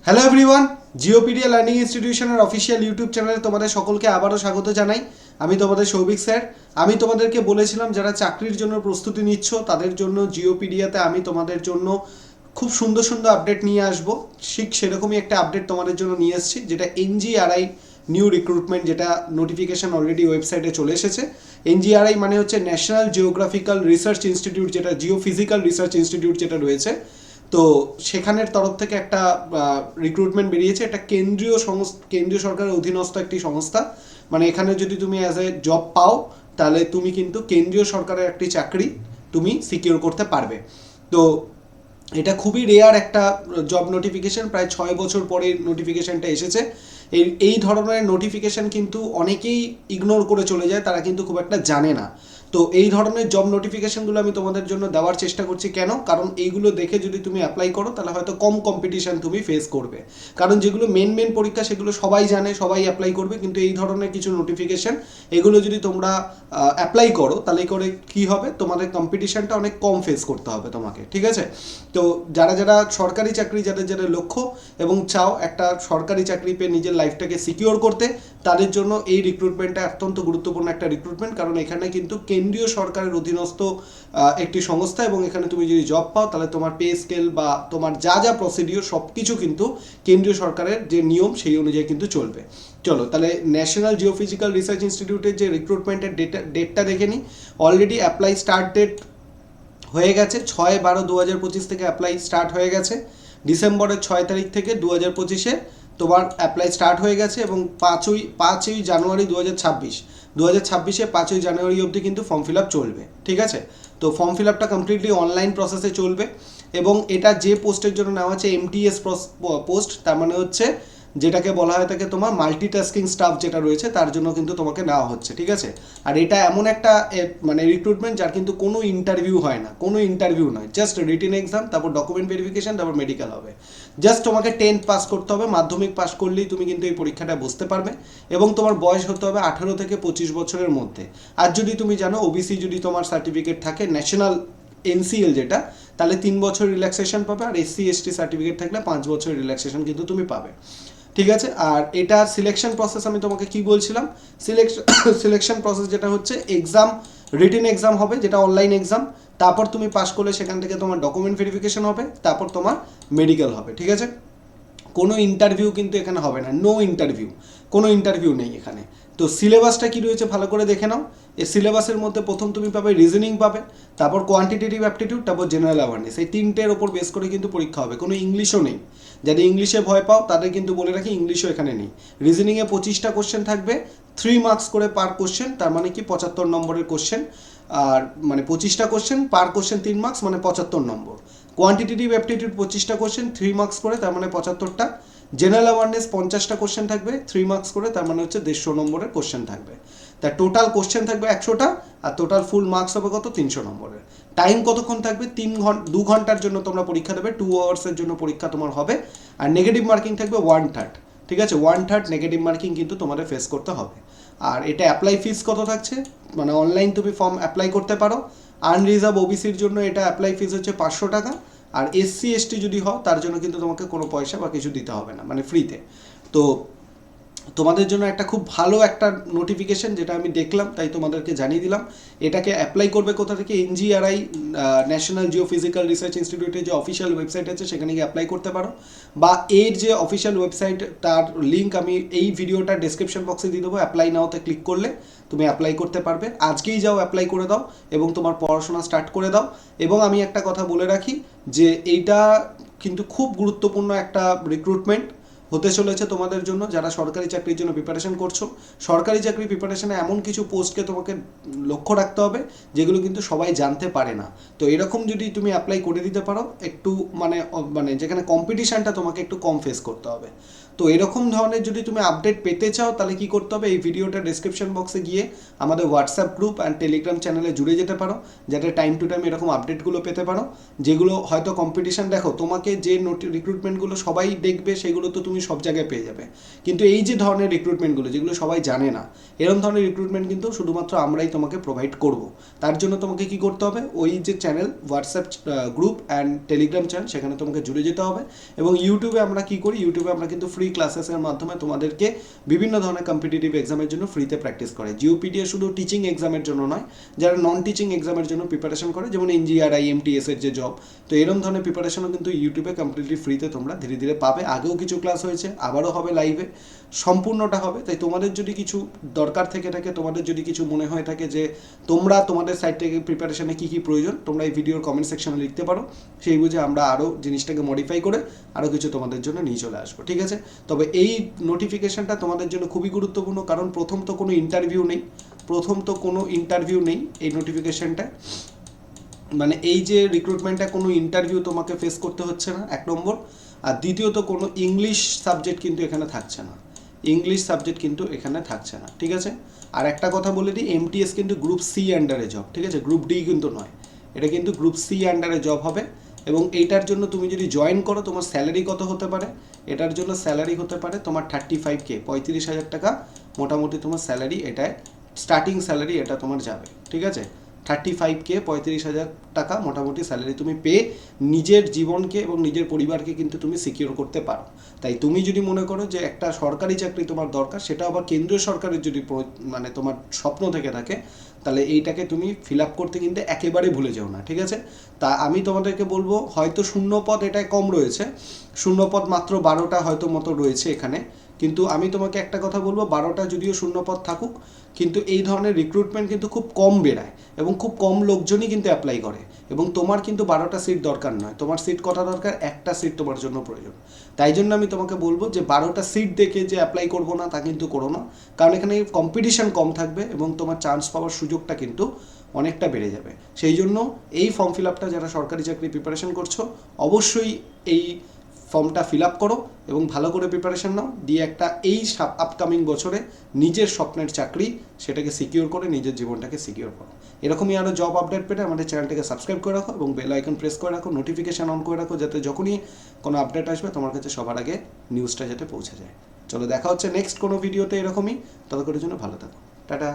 Hello everyone, Geopedia learning ইনস্টিটিউশনের official YouTube চ্যানেলে তোমাদের সকলকে আবারও স্বাগত জানাই। আমি তোমাদের সৌভিক স্যার। আমি তোমাদেরকে বলেছিলাম যারা চাকরির জন্য প্রস্তুতি নিচ্ছ তাদের জন্য জিওপিডিয়াতে আমি তোমাদের জন্য খুব সুন্দর সুন্দর আপডেট নিয়ে আসবো। ঠিক সেরকমই একটা আপডেট তোমাদের জন্য নিয়ে এসেছি, যেটা এনজিআরআই নিউ রিক্রুটমেন্ট, যেটা নোটিফিকেশন অলরেডি ওয়েবসাইটে চলে এসেছে। এনজিআরআই মানে হচ্ছে ন্যাশনাল জিওগ্রাফিক্যাল রিসার্চ ইনস্টিটিউট, যেটা জিওফিজিক্যাল রিসার্চ ইনস্টিটিউট যেটা রয়েছে। তো সেখানের তরফ থেকে একটা রিক্রুটমেন্ট বেরিয়েছে। এটা কেন্দ্রীয় সরকারের অধীনস্থ একটি সংস্থা। মানে এখানে যদি তুমি অ্যাজ এ জব পাও তাহলে তুমি কিন্তু কেন্দ্রীয় সরকারের একটি চাকরি তুমি সিকিউর করতে পারবে। তো এটা খুবই রেয়ার একটা জব নোটিফিকেশন, প্রায় 6 বছর পরে নোটিফিকেশনটা এসেছে। এই ধরনের নোটিফিকেশন কিন্তু অনেকেই ইগনোর করে চলে যায়, তারা কিন্তু খুব একটা জানে না। তো এই ধরনের জব নোটিফিকেশনগুলো আমি তোমাদের জন্য দেওয়ার চেষ্টা করছি। কেন? কারণ এইগুলো দেখে যদি তুমি অ্যাপ্লাই করো তাহলে হয়তো কম কম্পিটিশন তুমি ফেস করবে। কারণ যেগুলো মেন পরীক্ষা সেগুলো সবাই জানে, সবাই অ্যাপ্লাই করবে, কিন্তু এই ধরনের কিছু নোটিফিকেশন এগুলো যদি তোমরা অ্যাপ্লাই করো তাহলে করে কি হবে, তোমাদের কম্পিটিশনটা অনেক কম ফেস করতে হবে তোমাকে। ঠিক আছে? তো যারা যারা সরকারি চাকরি, যাদের যাদের লক্ষ্য এবং চাও একটা সরকারি চাকরি পেয়ে নিজের লাইফটাকে সিকিওর করতে, তাদের জন্য এই রিক্রুটমেন্টটা অত্যন্ত গুরুত্বপূর্ণ একটা রিক্রুটমেন্ট। কারণ এখানে কিন্তু কেন্দ্রীয় সরকারের অধীনস্থ একটি সংস্থা, এবং এখানে তুমি যদি জব পাও তাহলে তোমার পে স্কেল বা তোমার যা যা প্রসিডিওর সব কিছু কিন্তু কেন্দ্রীয় সরকারের যে নিয়ম সেই অনুযায়ী কিন্তু চলবে। চলো তাহলে ন্যাশনাল জিওফিজিক্যাল রিসার্চ ইনস্টিটিউটের যে রিক্রুটমেন্টের ডেটটা দেখে নিই। অলরেডি অ্যাপ্লাই স্টার্ট ডেট হয়ে গেছে 6/12/2025 থেকে অ্যাপ্লাই স্টার্ট হয়ে গেছে। ডিসেম্বরের 6 তারিখ থেকে 2025-এ তোমার অ্যাপ্লাই স্টার্ট হয়ে গেছে, এবং 5ই জানুয়ারি 2026 5ই জানুয়ারি অবধি কিন্তু ফর্ম ফিল আপ চলবে। ঠিক আছে? তো ফর্ম ফিল আপটা কমপ্লিটলি অনলাইন প্রসেসে চলবে, এবং এটা যে পোস্টের জন্য নেওয়া হচ্ছে এমটিএস পোস্ট, তার মানে হচ্ছে যেটাকে বলা হয় থাকে তোমার মাল্টিটাস্কিং স্টাফ যেটা রয়েছে তার জন্য কিন্তু তোমাকে নেওয়া হচ্ছে। ঠিক আছে? আর এটা এমন একটা মানে রিক্রুটমেন্ট যার কিন্তু কোনো ইন্টারভিউ হয় না, কোনো ইন্টারভিউ নয়, জাস্ট রিটেন এক্সাম, তারপর ডকুমেন্ট ভেরিফিকেশন, তারপর মেডিকেল হবে। জাস্ট তোমাকে 10th পাস করতে হবে, মাধ্যমিক পাস করলেই তুমি কিন্তু এই পরীক্ষাটা বসতে পারবে, এবং তোমার বয়স হতে হবে 18 থেকে 25 বছরের মধ্যে। আর যদি তুমি জানো ওবিসি যদি তোমার সার্টিফিকেট থাকে ন্যাশনাল এনসিএল যেটা, তাহলে 3 বছর রিল্যাক্সেশন পাবে, আর এসসি এসটি সার্টিফিকেট থাকলে 5 বছর রিল্যাক্সেশন কিন্তু তুমি পাবে। ঠিক আছে? আর এটা সিলেকশন প্রসেস আমি তোমাকে কি বলছিলাম, সিলেকশন প্রসেস যেটা হচ্ছে এক্সাম, রিটেন এক্সাম হবে যেটা অনলাইন এক্সাম, তারপর তুমি পাস করলে সেখান থেকে তোমার ডকুমেন্ট ভেরিফিকেশন হবে, তারপর তোমার মেডিকেল হবে। ঠিক আছে? কোনো ইন্টারভিউ কিন্তু এখানে হবে না, নো ইন্টারভিউ, কোনো ইন্টারভিউ নেই এখানে। তো সিলেবাসটা কী রয়েছে ভালো করে দেখে নাও। এই সিলেবাসের মধ্যে প্রথম তুমি পাবে রিজনিং পাবে, তারপর কোয়ান্টিটেটিভ অ্যাপটিটিউড, তারপর জেনারেল অ্যাওয়ারনেস। এই তিনটের ওপর বেস করে কিন্তু পরীক্ষা হবে। কোনো ইংলিশও নেই, যাদের ইংলিশে ভয় পাও তাদের কিন্তু বলে রাখি ইংলিশও এখানে নেই। রিজনিংয়ে 25টা কোশ্চেন থাকবে, 3 মার্কস করে পার কোশ্চেন, তার মানে কি 75 নম্বরের কোশ্চেন। আর মানে 25টা কোশ্চেন, পার কোশ্চেন 3 মার্কস, মানে 75 নম্বর। কোয়ান্টিটেটিভ অ্যাপটিটিউড 25টা কোশ্চেন, 3 মার্কস করে, তার মানে 75টা। জেনারেল অ্যাওয়ারনেস 50টা কোশ্চেন থাকবে, 3 মার্কস করে, তার মানে হচ্ছে 150 নম্বরের কোশ্চেন থাকবে। তার টোটাল কোশ্চেন থাকবে 100টা, আর টোটাল ফুল মার্কস হবে কত, 300 নম্বরের। টাইম কতক্ষণ থাকবে, 2 ঘন্টার জন্য তোমরা পরীক্ষা দেবে, 2 আওয়ার্সের জন্য পরীক্ষা তোমার হবে। আর নেগেটিভ মার্কিং থাকবে 1/3। ঠিক আছে? 1/3 নেগেটিভ মার্কিং কিন্তু তোমাদের ফেস করতে হবে। আর এটা অ্যাপ্লাই ফিস কত থাকছে, মানে অনলাইন তুমি ফর্ম অ্যাপ্লাই করতে পারো। আনরিজার্ভ ওবিসির জন্য এটা অ্যাপ্লাই ফিস হচ্ছে 500 টাকা, আর এসসি এসটি যদি হও তার জন্য কিন্তু তোমাকে কোনো পয়সা বা কিছু দিতে হবে না, মানে ফ্রিতে। তো তোমাদের জন্য একটা খুব ভালো একটা নোটিফিকেশন যেটা আমি দেখলাম, তাই তোমাদেরকে জানিয়ে দিলাম। এটাকে অ্যাপ্লাই করবে কোথা থেকে, এনজিআরআই ন্যাশনাল জিওফিজিক্যাল রিসার্চ ইনস্টিটিউটের যে অফিসিয়াল ওয়েবসাইট আছে সেখানে গিয়ে অ্যাপ্লাই করতে পারো, বা এর যে অফিসিয়াল ওয়েবসাইট তার লিঙ্ক আমি এই ভিডিওটা ডেসক্রিপশন বক্সে দিয়ে দেবো। অ্যাপ্লাই নাওতে ক্লিক করলে তুমি অ্যাপ্লাই করতে পারবে। আজকেই যাও, অ্যাপ্লাই করে দাও, এবং তোমার পড়াশোনা স্টার্ট করে দাও। এবং আমি একটা কথা বলে রাখি যে এইটা কিন্তু খুব গুরুত্বপূর্ণ একটা রিক্রুটমেন্ট হতে চলেছে তোমাদের জন্য, যারা সরকারি চাকরির জন্য প্রিপারেশন করছো। সরকারি চাকরি প্রিপারেশনে এমন কিছু পোস্টকে তোমাকে লক্ষ্য রাখতে হবে যেগুলো কিন্তু সবাই জানতে পারে না। তো এরকম যদি তুমি অ্যাপ্লাই করে দিতে পারো, একটু মানে মানে যেখানে কম্পিটিশানটা তোমাকে একটু কম ফেস করতে হবে। তো এরকম ধরনের যদি তুমি আপডেট পেতে চাও তাহলে কি করতে হবে, এই ভিডিওটা ডেসক্রিপশন বক্সে গিয়ে আমাদের হোয়াটসঅ্যাপ গ্রুপ অ্যান্ড টেলিগ্রাম চ্যানেলে জুড়ে যেতে পারো, যাতে টাইম টু টাইম এরকম আপডেটগুলো পেতে পারো। যেগুলো হয়তো কম্পিটিশান, দেখো তোমাকে যে রিক্রুটমেন্টগুলো সবাই দেখবে সেগুলো তো তুমি তুমি সব জায়গায় পেয়ে যাবে। কিন্তু এই যে ধরনের রিক্রুটমেন্টগুলো যেগুলো সবাই জানে না, এরকম ধরনের রিক্রুটমেন্ট কিন্তু শুধুমাত্র আমরাই তোমাকে প্রোভাইড করব। তার জন্য তোমাকে কি করতে হবে, ওই যে channel WhatsApp group and Telegram channel সেখানে তোমাকে জুড়ে যেতে হবে। এবং ইউটিউবে আমরা কি করি, ইউটিউবে আমরা কিন্তু ফ্রি ক্লাসেসের মাধ্যমে তোমাদেরকে বিভিন্ন ধরনের কম্পিটিটিভ এক্সামের জন্য ফ্রিতে প্র্যাকটিস করে। জিওপিডিয়া শুধু টিচিং এক্সামের জন্য নয়, যারা নন টিচিং এক্সামের জন্য প্রিপারেশন করে, যেমন এনজিআরআই, এমটিএসের যে জব, তো এরকম ধরনের প্রিপারেশনও কিন্তু ইউটিউবে কমপ্লিটলি ফ্রিতে তোমরা ধীরে ধীরে পাবে। আগেও কিছু ক্লাস হয়েছে, আবারও হবে লাইভে, সম্পূর্ণটা হবে। তাই তোমাদের যদি কিছু দরকার থেকে থাকে, তোমাদের যদি কিছু মনে হয়ে থাকে যে তোমরা তোমাদের সাইড থেকে প্রিপারেশনে কী কী প্রয়োজন, তোমরা এই ভিডিওর কমেন্ট সেকশনে লিখতে পারো। সেই বুঝে আমরা আরও জিনিসটাকে মডিফাই করে আরও কিছু তোমাদের জন্য নিয়ে চলে আসবো, ঠিক আছে? তবে এই নোটিফিকেশানটা তোমাদের জন্য খুবই গুরুত্বপূর্ণ, কারণ প্রথম তো কোনো ইন্টারভিউ নেই এই নোটিফিকেশানটা, মানে এই যে রিক্রুটমেন্টটা কোনো ইন্টারভিউ তোমাকে ফেস করতে হচ্ছে না, এক নম্বর। আর দ্বিতীয়ত কোনো ইংলিশ সাবজেক্ট কিন্তু এখানে থাকছে না, ঠিক আছে? আর একটা কথা বলে দিই, এমটিএস কিন্তু গ্রুপ সি আন্ডারে জব, ঠিক আছে? গ্রুপ ডি কিন্তু নয়, এটা কিন্তু গ্রুপ সি আন্ডারে জব হবে। এবং এইটার জন্য তুমি যদি জয়েন করো, তোমার স্যালারি কত হতে পারে, এটার জন্য স্যালারি হতে পারে তোমার 35K, 35,000 টাকা মোটামুটি তোমার স্যালারি, এটায় স্টার্টিং স্যালারি এটা তোমার যাবে, ঠিক আছে? 35K, 35,000 টাকা মোটামুটি স্যালারি তুমি পেয়ে নিজের জীবনকে এবং নিজের পরিবারকে কিন্তু তুমি সিকিউর করতে পারো। তাই তুমি যদি মনে করো যে একটা সরকারি চাকরি তোমার দরকার, সেটা আবার কেন্দ্রীয় সরকারের যদি মানে তোমার স্বপ্ন থেকে থাকে, তাহলে এইটাকে তুমি ফিল আপ করতে কিন্তু একেবারে ভুলে যাও না, ঠিক আছে? তা আমি তোমাদেরকে বলবো, হয়তো শূন্যপদ এটায় কম রয়েছে, শূন্যপদ মাত্র 12টা হয়তো মতো রয়েছে এখানে। কিন্তু আমি তোমাকে একটা কথা বলবো, 12টা যদিও শূন্যপদ থাকুক, কিন্তু এই ধরনের রিক্রুটমেন্ট কিন্তু খুব কম বেরায় এবং খুব কম লোকজনই কিন্তু অ্যাপ্লাই করে। এবং তোমার কিন্তু 12টা সিট দরকার নয়, তোমার সিট কটা দরকার, একটা সিট তোমার জন্য প্রয়োজন। তাই জন্য আমি তোমাকে বলবো যে 12টা সিট দেখে যে অ্যাপ্লাই করবো না তা কিন্তু করো না, কারণ এখানে কম্পিটিশন কম থাকবে এবং তোমার চান্স পাওয়ার সুযোগটা কিন্তু অনেকটা বেড়ে যাবে। সেই জন্য এই ফর্ম ফিল আপটা যারা সরকারি চাকরি প্রিপারেশন করছো, অবশ্যই এই ফর্মটা ফিল আপ করো এবং ভালো করে প্রিপারেশন নাও, দিয়ে একটা এই আপকামিং বছরে নিজের স্বপ্নের চাকরি সেটাকে সিকিউর করে নিজের জীবনটাকে সিকিউর করো। এরকমই আরও জব আপডেট পেতে আমাদের চ্যানেলটাকে সাবস্ক্রাইব করে রাখো এবং বেল আইকন প্রেস করে রাখো, নোটিফিকেশান অন করে রাখো, যাতে যখনই কোনো আপডেট আসবে তোমার কাছে সবার আগে নিউজটা যাতে পৌঁছে যায়। চলো দেখা হচ্ছে নেক্সট কোনো ভিডিওতে এরকমই, ততক্ষণের জন্য ভালো থাকো, টাটা।